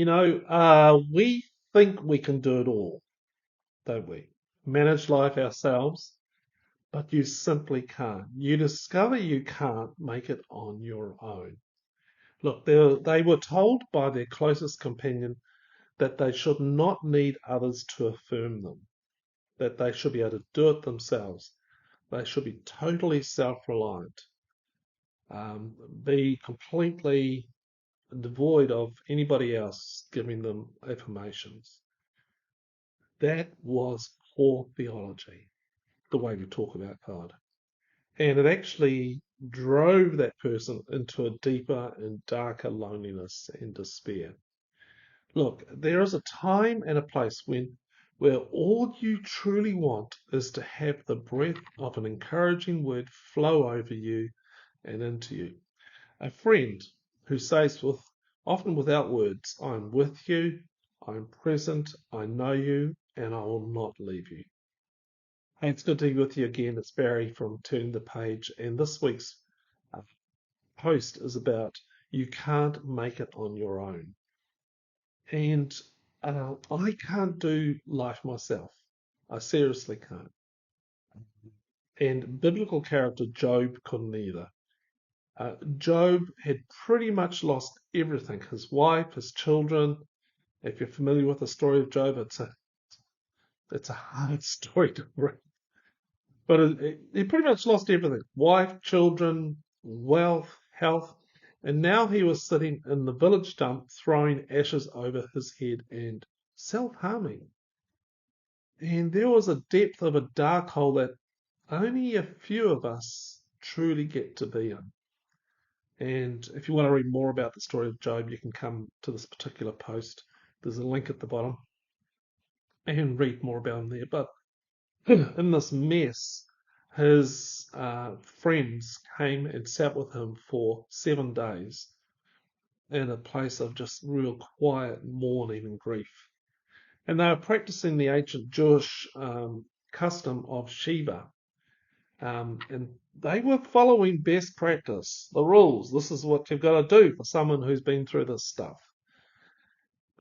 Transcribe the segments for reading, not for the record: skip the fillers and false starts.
We think we can do it all, don't we? Manage life ourselves, but you simply can't. You discover you can't make it on your own. Look, they were told by their closest companion that they should not need others to affirm them, that they should be able to do it themselves. They should be totally self-reliant, be completely devoid of anybody else giving them affirmations. That was poor theology, the way we talk about God. And it actually drove that person into a deeper and darker loneliness and despair. Look, there is a time and a place where all you truly want is to have the breath of an encouraging word flow over you and into you. A friend who says often without words, I'm with you, I'm present, I know you, and I will not leave you. Hey, it's good to be with you again. It's Barry from Turning the Page, and this week's uh, post is about you can't make it on your own. And I can't do life myself. I seriously can't. And biblical character Job couldn't either. Job had pretty much lost everything, his wife, his children. If you're familiar with the story of Job, it's a hard story to read. But he pretty much lost everything: wife, children, wealth, health. And now he was sitting in the village dump, throwing ashes over his head and self-harming. And there was a depth of a dark hole that only a few of us truly get to be in. And if you want to read more about the story of Job, you can come to this particular post. There's a link at the bottom and read more about him there. But in this mess, his friends came and sat with him for 7 days in a place of just real quiet mourning and grief. And they were practicing the ancient Jewish custom of Shiva. And they were following best practice, the rules. This is what you've got to do for someone who's been through this stuff.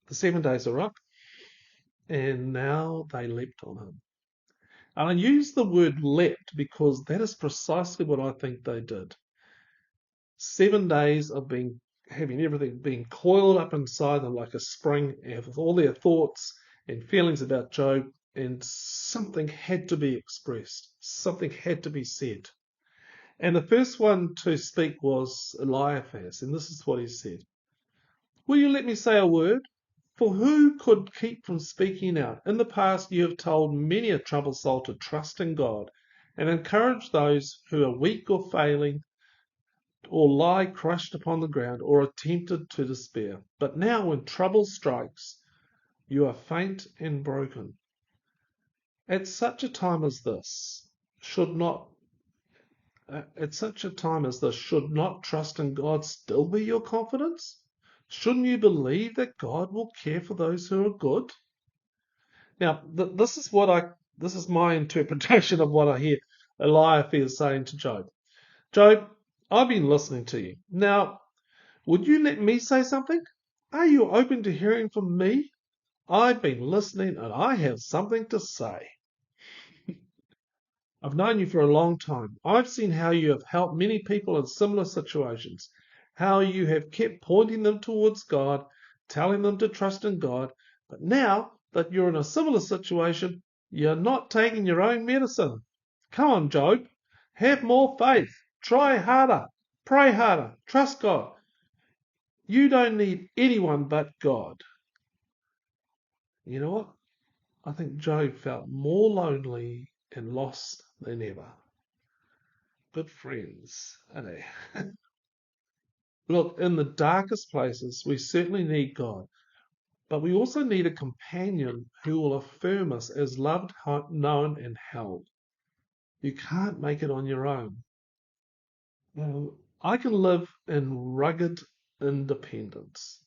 The 7 days are up, and now they leapt on him. And I use the word leapt because that is precisely what I think they did. 7 days of having everything being coiled up inside them like a spring, and with all their thoughts and feelings about Job, and something had to be expressed, something had to be said. And the first one to speak was Eliphaz, and this is what he said: Will you let me say a word? For who could keep from speaking out? In the past you have told many a troubled soul to trust in God and encourage those who are weak or failing or lie crushed upon the ground or are tempted to despair. But now when trouble strikes, you are faint and broken. At such a time as this, should not should not trust in God still be your confidence? Shouldn't you believe that God will care for those who are good? Now, this is my interpretation of what I hear Eliphaz saying to Job. Job, I've been listening to you. Now, would you let me say something? Are you open to hearing from me? I've been listening and I have something to say. I've known you for a long time. I've seen how you have helped many people in similar situations, how you have kept pointing them towards God, telling them to trust in God. But now that you're in a similar situation, you're not taking your own medicine. Come on, Job. Have more faith. Try harder. Pray harder. Trust God. You don't need anyone but God. You know what? I think Job felt more lonely and lost than ever. Good friends, aren't they? Look, in the darkest places, we certainly need God, but we also need a companion who will affirm us as loved, known, and held. You can't make it on your own. I can live in rugged independence.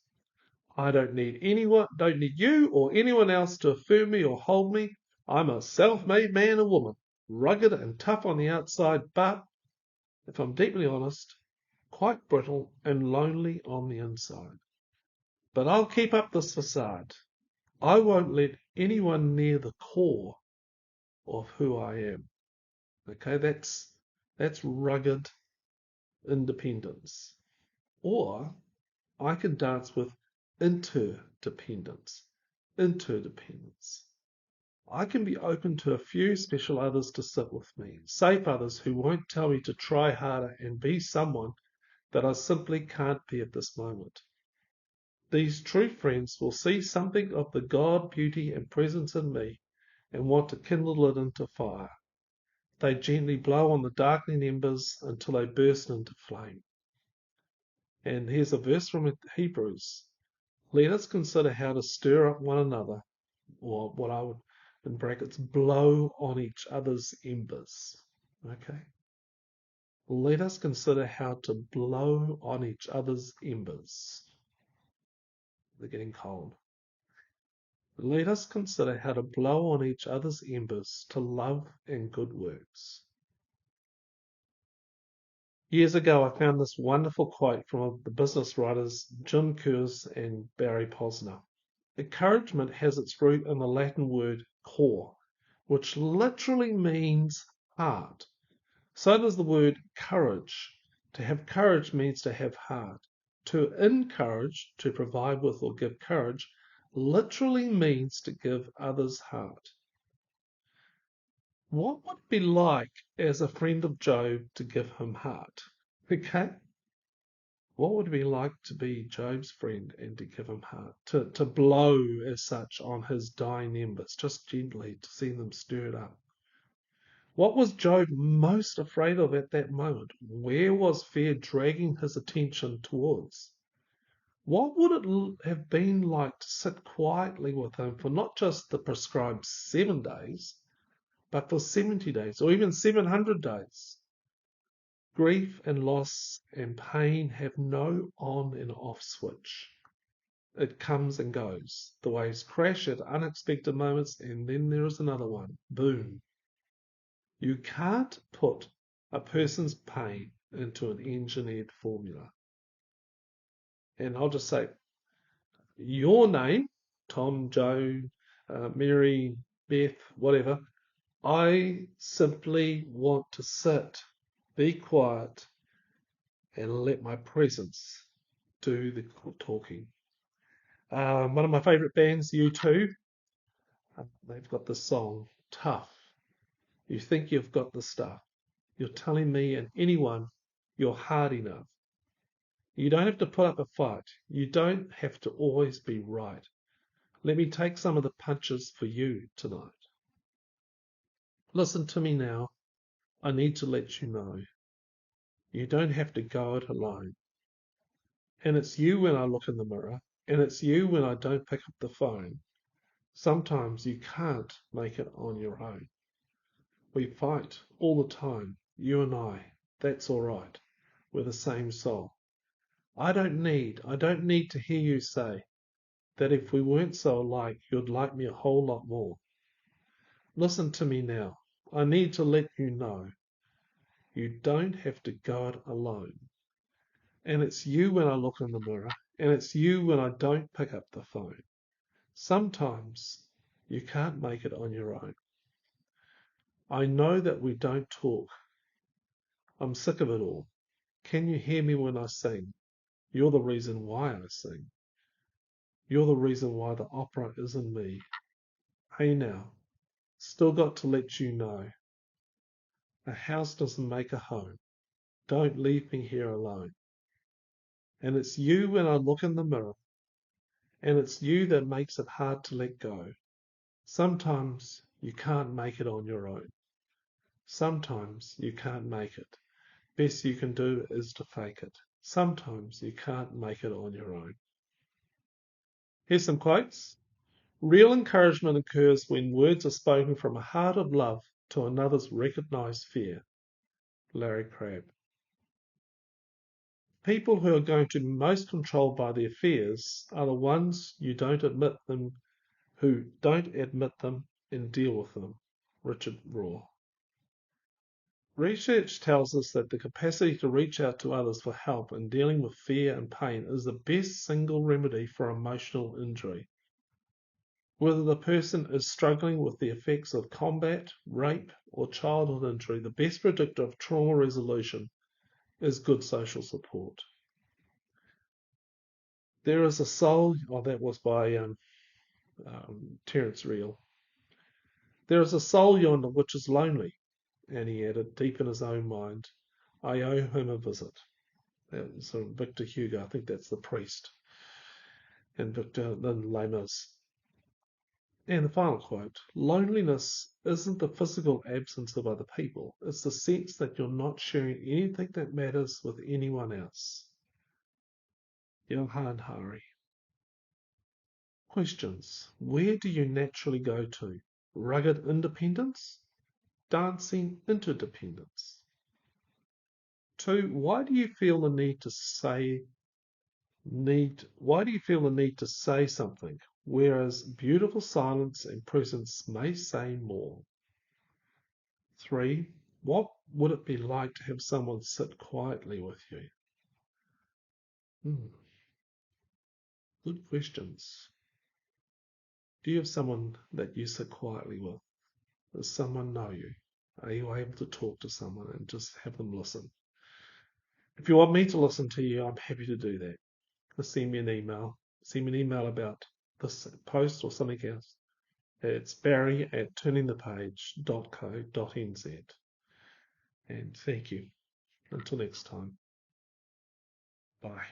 I don't need you or anyone else to affirm me or hold me. I'm a self-made man or woman, rugged and tough on the outside, but if I'm deeply honest, quite brittle and lonely on the inside. but I'll keep up this facade. I won't let anyone near the core of who I am. Okay, that's rugged independence. Or I can dance with interdependence. Interdependence. I can be open to a few special others to sit with me, safe others who won't tell me to try harder and be someone that I simply can't be at this moment. These true friends will see something of the God, beauty, and presence in me and want to kindle it into fire. They gently blow on the darkening embers until they burst into flame. And here's a verse from Hebrews. Let us consider how to stir up one another, or what I would, in brackets, blow on each other's embers. Okay? Let us consider how to blow on each other's embers. They're getting cold. Let us consider how to blow on each other's embers to love and good works. Years ago, I found this wonderful quote from the business writers Jim Coors and Barry Posner. Encouragement has its root in the Latin word cor, which literally means heart. So does the word courage. To have courage means to have heart. To encourage, to provide with or give courage, literally means to give others heart. What would it be like as a friend of Job to give him heart? Okay? What would it be like to be Job's friend and to give him heart? To blow as such on his dying embers, just gently, to see them stirred up. What was Job most afraid of at that moment? Where was fear dragging his attention towards? What would it have been like to sit quietly with him for not just the prescribed 7 days, but for 70 days or even 700 days? Grief and loss and pain have no on and off switch. It comes and goes. The waves crash at unexpected moments, and then there is another one. Boom. You can't put a person's pain into an engineered formula. And I'll just say, your name, Tom, Joe, Mary, Beth, whatever, I simply want to sit, be quiet, and let my presence do the talking. One of my favourite bands, U2, they've got this song, Tough. You think you've got the stuff. You're telling me and anyone you're hard enough. You don't have to put up a fight. You don't have to always be right. Let me take some of the punches for you tonight. Listen to me now. I need to let you know. You don't have to go it alone. And it's you when I look in the mirror, and it's you when I don't pick up the phone. Sometimes you can't make it on your own. We fight all the time, you and I. That's all right. We're the same soul. I don't need to hear you say that if we weren't so alike, you'd like me a whole lot more. Listen to me now. I need to let you know. You don't have to go it alone. And it's you when I look in the mirror, and it's you when I don't pick up the phone. Sometimes you can't make it on your own. I know that we don't talk. I'm sick of it all. Can you hear me when I sing? You're the reason why I sing. You're the reason why the opera is in me. Hey now, still got to let you know. A house doesn't make a home. Don't leave me here alone. And it's you when I look in the mirror. And it's you that makes it hard to let go. Sometimes you can't make it on your own. Sometimes you can't make it. Best you can do is to fake it. Sometimes you can't make it on your own. Here's some quotes. Real encouragement occurs when words are spoken from a heart of love to another's recognized fear. Larry Crabb. People who are going to be most controlled by their fears are the ones who don't admit them and deal with them. Richard Rohr. Research tells us that the capacity to reach out to others for help in dealing with fear and pain is the best single remedy for emotional injury. Whether the person is struggling with the effects of combat, rape, or childhood injury, the best predictor of trauma resolution is good social support. There is a soul, that was by Terence Real. There is a soul yonder which is lonely, and he added, deep in his own mind, I owe him a visit. That was Victor Hugo. I think that's the priest, and Victor then Les Mis. And the final quote, loneliness isn't the physical absence of other people. It's the sense that you're not sharing anything that matters with anyone else. Johann Hari. Questions. Where do you naturally go to? Rugged independence? Dancing interdependence? 2. Why do you feel the need to say something, whereas beautiful silence and presence may say more? 3. What would it be like to have someone sit quietly with you? Good questions. Do you have someone that you sit quietly with? Does someone know you? Are you able to talk to someone and just have them listen? If you want me to listen to you, I'm happy to do that. Just send me an email. Send me an email about this post or something else. It's barry@turningthepage.co.nz. And thank you. Until next time. Bye.